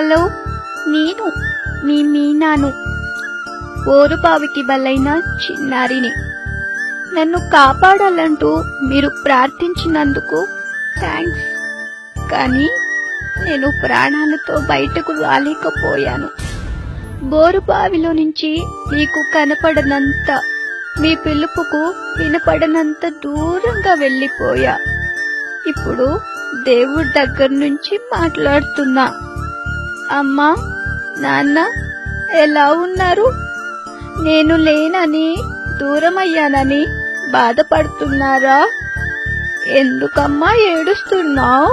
Hello, నేను మీ మీనాను, బోరుబావికి బలైన చిన్నారిని. నన్ను కాపాడాలంటూ మీరు ప్రార్థించినందుకు థ్యాంక్స్. కానీ నేను ప్రాణాలతో బయటకు రాలేకపోయాను. బోరుబావిలో నుంచి మీకు కనపడనంత, మీ పిలుపుకు వినపడనంత దూరంగా వెళ్ళిపోయా. ఇప్పుడు దేవుడి దగ్గర నుంచి మాట్లాడుతున్నా. అమ్మా, నాన్న ఎలా ఉన్నారు? నేను లేనని, దూరమయ్యానని బాధపడుతున్నారా? ఎందుకమ్మా ఏడుస్తున్నావు?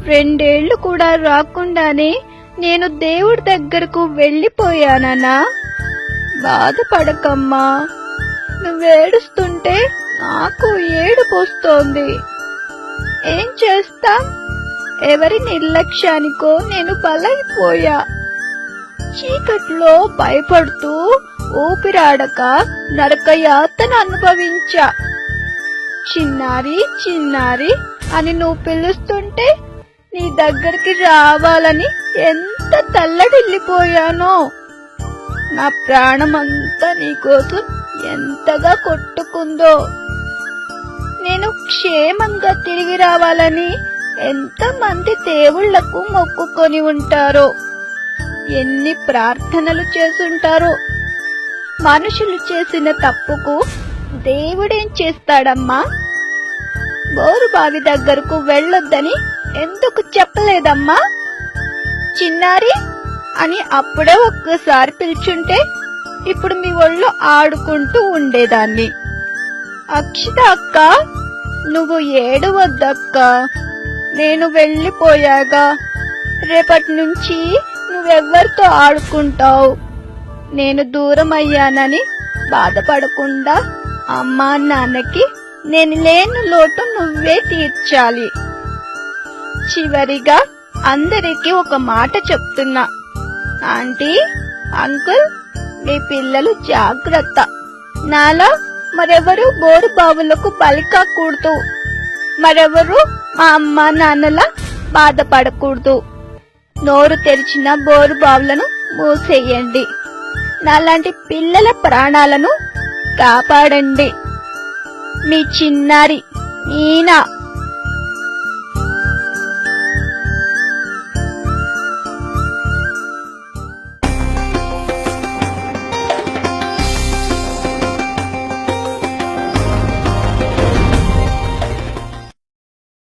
2 ఏళ్లు కూడా రాకుండానే నేను దేవుడి దగ్గరకు వెళ్ళిపోయానన్నా? బాధపడకమ్మా, నువ్వేడుస్తుంటే నాకు ఏడుపు వస్తోంది. ఏం చేస్తా? ఎవరి నిర్లక్ష్యానికో నేను బలైపోయా. చీకట్లో భయపడుతూ ఊపిరాడక నరకయాతన అనుభవించా. చిన్నారి చిన్నారి అని నువ్వు పిలుస్తుంటే నీ దగ్గరికి రావాలని ఎంత తల్లడిల్లిపోయానో. నా ప్రాణమంతా నీకోసం ఎంతగా కొట్టుకుందో. నేను క్షేమంగా తిరిగి రావాలని ఎంతమంది దేవుళ్లకు మొక్కుకొని ఉంటారో, ఎన్ని ప్రార్థనలు చేసుంటారో. మనుషులు చేసిన తప్పుకు దేవుడేం చేస్తాడమ్మా? బోరుబావి దగ్గరకు వెళ్ళొద్దని ఎందుకు చెప్పలేదమ్మా? చిన్నారి అని అప్పుడే ఒక్కసారి పిలుచుంటే ఇప్పుడు మీ ఒళ్ళో ఆడుకుంటూ ఉండేదాన్ని. అక్షిత అక్క, నువ్వు ఏడవద్దక్క. నేను వెళ్ళిపోయాగా. రేపటి నుంచి నువ్వెవ్వరితో ఆడుకుంటావు? నేను దూరం అయ్యానని బాధపడకుండా అమ్మా నాన్నకి నేను లేని లోటు నువ్వే తీర్చాలి. చివరిగా అందరికీ ఒక మాట చెప్తున్నా. ఆంటీ, అంకుల్, మీ పిల్లలు జాగ్రత్త. నాలా మరెవరు బోరు బావులకు బలి కాకూడదు. మరెవరు మా అమ్మా నాన్నలా బాధపడకూడదు. నోరు తెరిచిన బోరు బావులను మూసేయండి. నాలాంటి పిల్లల ప్రాణాలను కాపాడండి. మీ చిన్నారి మీనా.